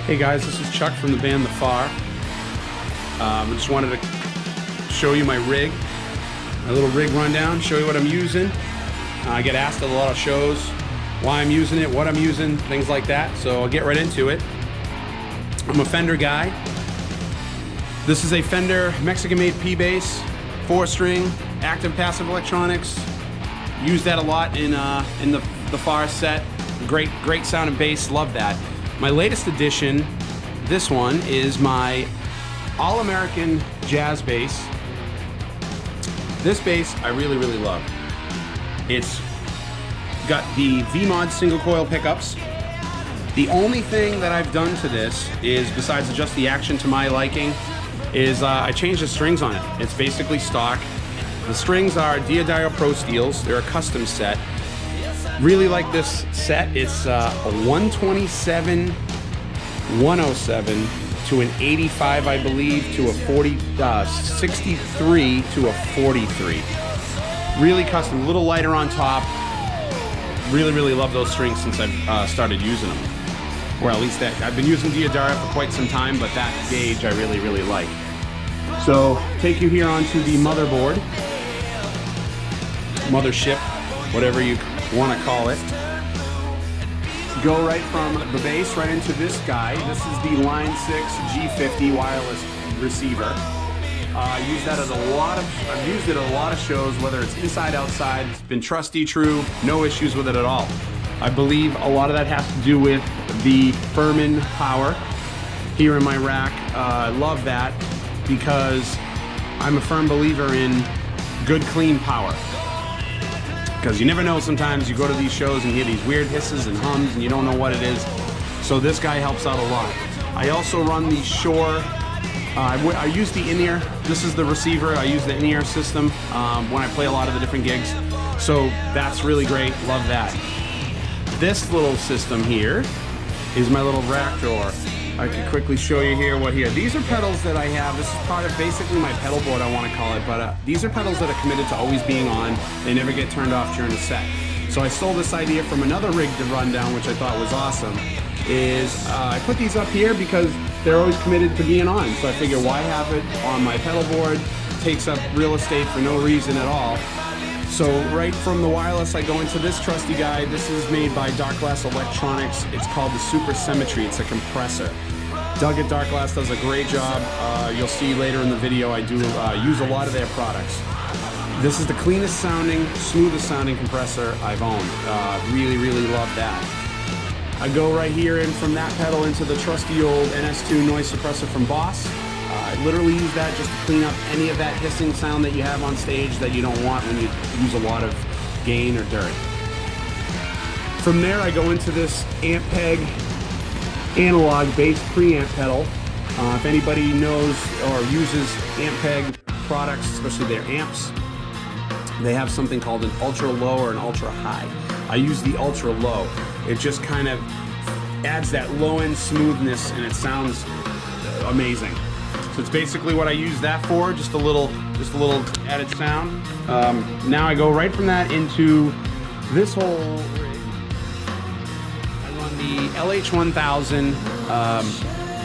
Hey guys, this is Chuck from the band The Far. I just wanted to show you my rig, my little rig rundown, show you what I'm using. I get asked at a lot of shows why I'm using it, what I'm using, things like that, so I'll get right into it. I'm a Fender guy. This is a Fender Mexican-made P-Bass, 4-string, active passive electronics. Use that a lot in the Far set. Great sound and bass, love that. My latest addition, this one, is my All-American Jazz Bass. This bass I really love. It's got the V-Mod single coil pickups. The only thing that I've done to this is, besides adjust the action to my liking, is I changed the strings on it. It's basically stock. The strings are D'Addario Pro Steels. They're a custom set. Really like this set. It's a 127, 107 to an 85, I believe, to a 63 to a 43. Really custom, a little lighter on top. Really love those strings since I've started using them. Or at least that, I've been using D'Addario for quite some time, but that gauge I really like. So, take you here onto the motherboard. Mothership, whatever you want to call it. Go right from the bass right into this guy. This is the Line 6 G50 wireless receiver. I've used it at a lot of shows, whether it's inside, outside. It's been trusty, true, no issues with it at all. I believe a lot of that has to do with the Furman power here in my rack. I love that because I'm a firm believer in good, clean power. Because you never know, sometimes you go to these shows and you hear these weird hisses and hums and you don't know what it is. So this guy helps out a lot. I also run the Shure. I use the in-ear. This is the receiver. I use the in-ear system when I play a lot of the different gigs. So that's really great. Love that. This little system here is my little rack drawer. I can quickly show you here what here. These are pedals that I have. This is part of basically my pedal board, I want to call it, but these are pedals that are committed to always being on. They never get turned off during the set. So I stole this idea from another rig to run down, which I thought was awesome, is I put these up here because they're always committed to being on. So I figure, why have it on my pedal board? It takes up real estate for no reason at all. So right from the wireless, I go into this trusty guy. This is made by Dark Glass Electronics. It's called the Super Symmetry. It's a compressor. Doug at Dark Glass does a great job. You'll see later in the video I do use a lot of their products. This is the cleanest sounding, smoothest sounding compressor I've owned. Really love that. I go right here and from that pedal into the trusty old NS2 noise suppressor from Boss. I literally use that just to clean up any of that hissing sound that you have on stage that you don't want when you use a lot of gain or dirt. From there I go into this Ampeg analog bass preamp pedal. If anybody knows or uses Ampeg products, especially their amps, they have something called an ultra low or an ultra high. I use the ultra low. It just kind of adds that low end smoothness and it sounds amazing. So it's basically what I use that for, just a little added sound. Now I go right from that into this whole rig. I run the LH1000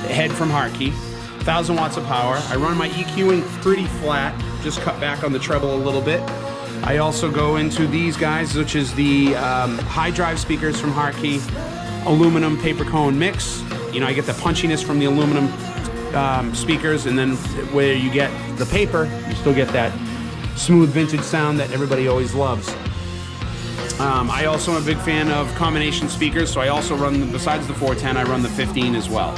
head from Hartke, 1,000 watts of power. I run my EQing pretty flat, just cut back on the treble a little bit. I also go into these guys, which is the high drive speakers from Hartke, aluminum paper cone mix. You know, I get the punchiness from the aluminum speakers, and then where you get the paper, you still get that smooth vintage sound that everybody always loves. I also am a big fan of combination speakers, so I also run, besides the 410, I run the 15 as well.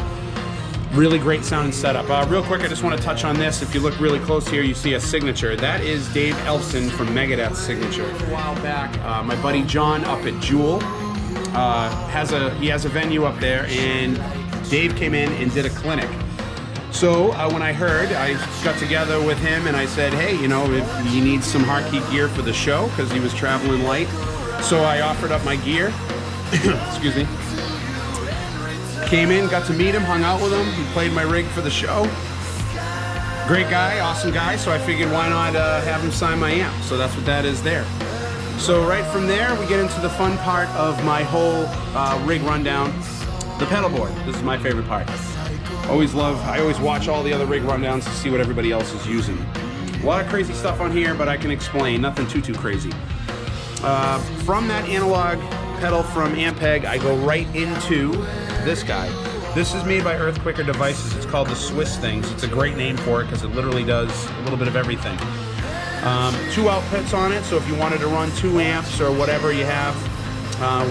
Really great sound and setup. Real quick, I just want to touch on this. If you look really close here, you see a signature. That is Dave Ellefson from Megadeth's signature. A while back, my buddy John up at Jewel has a venue up there, and Dave came in and did a clinic. So when I heard, I got together with him and I said, hey, you know, if you need some Hartke gear for the show, because he was traveling light. So I offered up my gear. Excuse me. Came in, got to meet him, hung out with him. He played my rig for the show. Great guy, awesome guy. So I figured, why not have him sign my amp? So that's what that is there. So right from there, we get into the fun part of my whole rig rundown. The pedal board. This is my favorite part. I always watch all the other rig rundowns to see what everybody else is using. A lot of crazy stuff on here, but I can explain. Nothing too crazy. From that analog pedal from Ampeg, I go right into this guy. This is made by Earthquaker Devices. It's called the Swiss Things. It's a great name for it because it literally does a little bit of everything. 2 outputs on it, so if you wanted to run 2 amps or whatever you have,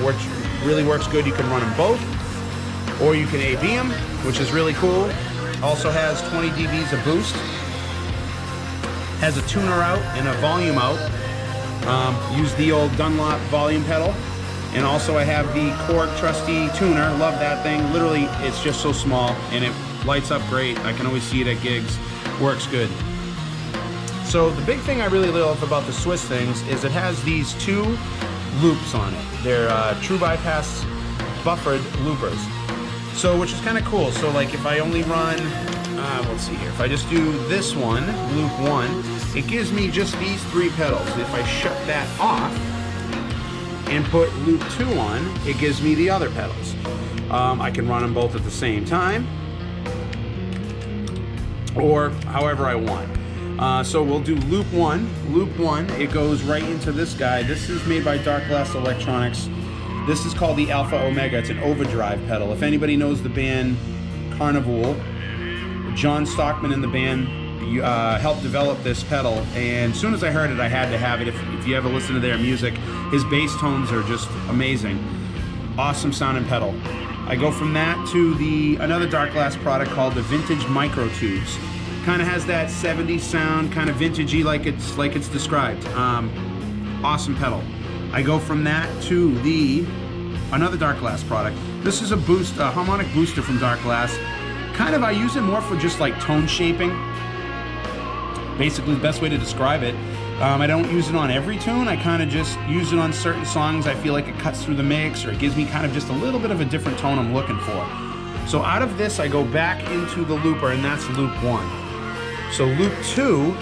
which really works good, you can run them both. Or you can AB them, which is really cool. Also has 20 dBs of boost. Has a tuner out and a volume out. Use the old Dunlop volume pedal. And also I have the Korg trusty tuner. Love that thing. Literally, it's just so small and it lights up great. I can always see it at gigs. Works good. So the big thing I really love about the Swiss Things is it has these 2 loops on it. They're true bypass buffered loopers. So, which is kind of cool. So like if I only run, let's see here. If I just do this one, loop 1, it gives me just these 3 pedals. If I shut that off and put loop 2 on, it gives me the other pedals. I can run them both at the same time or however I want. So we'll do loop 1. Loop 1, it goes right into this guy. This is made by Darkglass Electronics. This is called the Alpha Omega. It's an overdrive pedal. If anybody knows the band Carnival, John Stockman and the band helped develop this pedal, and as soon as I heard it, I had to have it. If you ever listen to their music, his bass tones are just amazing. Awesome sounding pedal. I go from that to another Darkglass product called the Vintage Micro Tubes. Kind of has that 70s sound, kind of vintagey like it's described. Awesome pedal. I go from that to another Darkglass product. This is a harmonic booster from Darkglass. Kind of, I use it more for just like tone shaping. Basically, the best way to describe it. I don't use it on every tune. I kind of just use it on certain songs. I feel like it cuts through the mix, or it gives me kind of just a little bit of a different tone I'm looking for. So out of this, I go back into the looper, and that's loop 1. So loop 2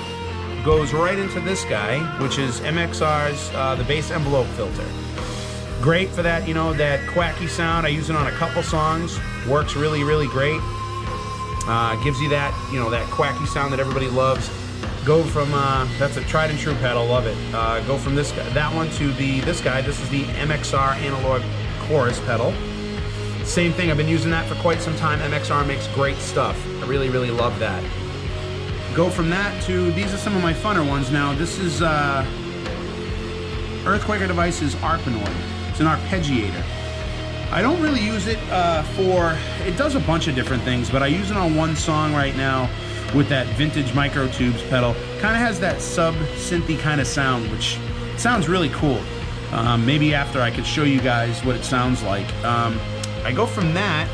goes right into this guy, which is MXR's the bass envelope filter. Great for that, that quacky sound. I use it on a couple songs. Works really, really great. Gives you that, that quacky sound that everybody loves. Go from that's a tried and true pedal. Love it. Go from that one to this guy. This is the MXR analog chorus pedal. Same thing. I've been using that for quite some time. MXR makes great stuff. I really, really love that. Go from that to, these are some of my funner ones. Now this is Earthquaker Devices Arpanoid. It's an arpeggiator. I don't really use it it does a bunch of different things, but I use it on one song right now with that Vintage Micro Tubes pedal. Kind of has that sub-synthy kind of sound, which sounds really cool. Maybe after I could show you guys what it sounds like. I go from that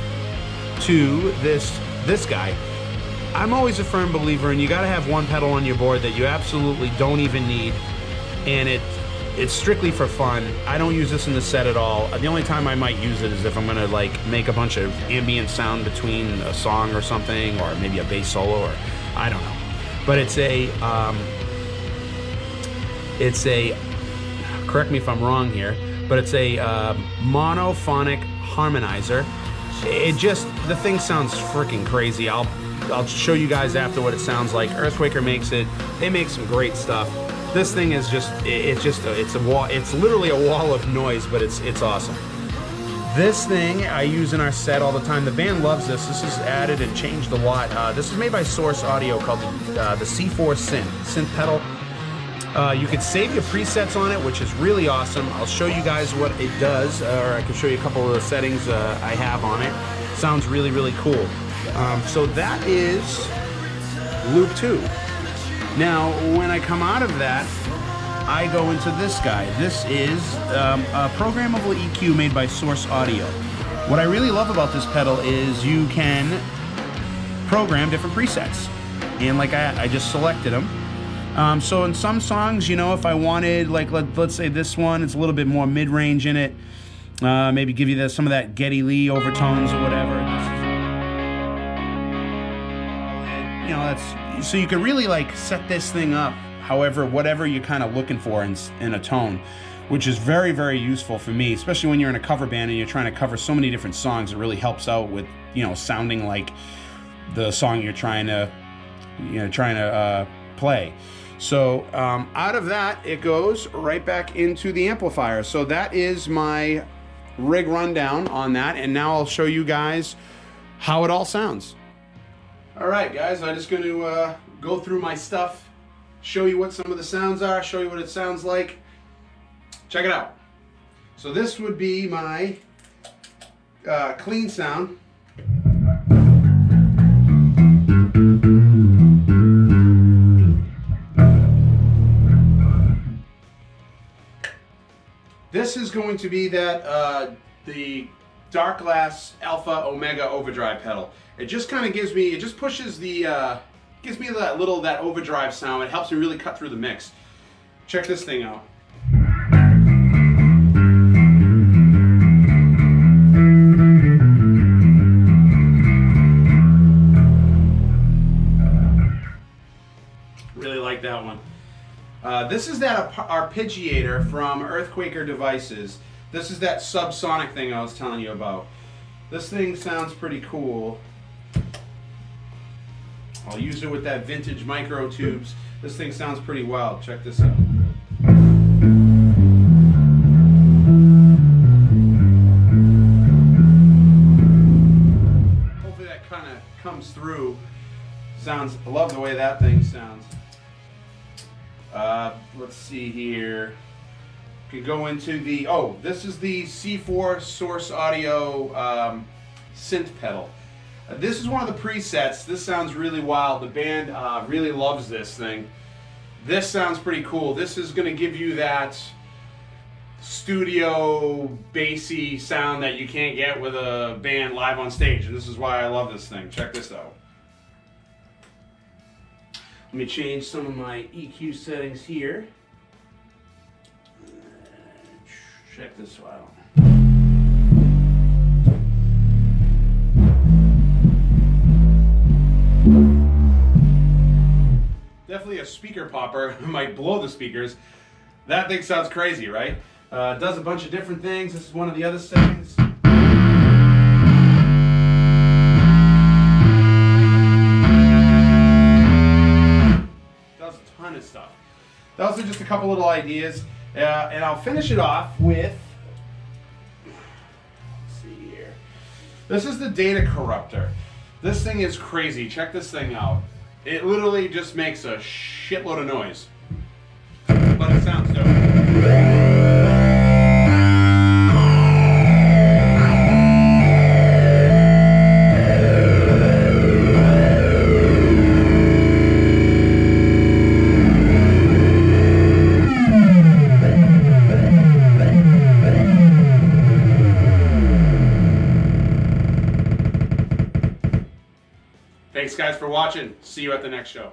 to this guy. I'm always a firm believer, and you got to have one pedal on your board that you absolutely don't even need, and it's strictly for fun. I don't use this in the set at all. The only time I might use it is if I'm gonna like make a bunch of ambient sound between a song or something, or maybe a bass solo, or I don't know. But it's a correct me if I'm wrong here, but it's a monophonic harmonizer. The thing sounds freaking crazy. I'll show you guys after what it sounds like. Earthquaker makes it. They make some great stuff. This thing is it's a wall. It's literally a wall of noise, but it's awesome. This thing I use in our set all the time. The band loves this. This is added and changed a lot. This is made by Source Audio, called the C4 synth pedal. You could save your presets on it, which is really awesome. I'll show you guys what it does, or I can show you a couple of the settings I have on it. Sounds really, really cool. So that is loop 2. Now, when I come out of that, I go into this guy. This is a programmable EQ made by Source Audio. What I really love about this pedal is you can program different presets. And like I just selected them. So in some songs, if I wanted, like let's say this one, it's a little bit more mid-range in it. Maybe give you some of that Geddy Lee overtones or whatever. So you can really like set this thing up however, whatever you're kind of looking for in a tone. which is very, very useful for me, especially when you're in a cover band and you're trying to cover so many different songs. It really helps out with, you know, sounding like the song you're trying to play. So out of that, it goes right back into the amplifier. So that is my rig rundown on that, and now I'll show you guys how it all sounds. All right, guys, I'm just going to go through my stuff, show you what some of the sounds are, show you what it sounds like. Check it out. So this would be my clean sound. This is going to be that the Darkglass Alpha Omega overdrive pedal. It just kind of gives me, it just pushes the, gives me that overdrive sound. It helps me really cut through the mix. Check this thing out. Really like that one. This is that arpeggiator from Earthquaker Devices. This is that subsonic thing I was telling you about. This thing sounds pretty cool. I'll use it with that vintage micro tubes. This thing sounds pretty wild. Check this out. Hopefully that kind of comes through. Sounds, I love the way that thing sounds. Let's see here. Could go into the, oh, this is the C4 Source Audio synth pedal. This is one of the presets. This sounds really wild. The band really loves this thing. This sounds pretty cool. This is going to give you that studio bassy sound that you can't get with a band live on stage, and this is why I love this thing. Check this out. Let me change some of my EQ settings here. Check this out. Definitely a speaker popper. Might blow the speakers. That thing sounds crazy, right? Does a bunch of different things. This is one of the other settings. Does a ton of stuff. Those are just a couple little ideas. And I'll finish it off with, let's see here. This is the Data Corruptor. This thing is crazy. Check this thing out. It literally just makes a shitload of noise. But it sounds dope. Thanks guys for watching. See you at the next show.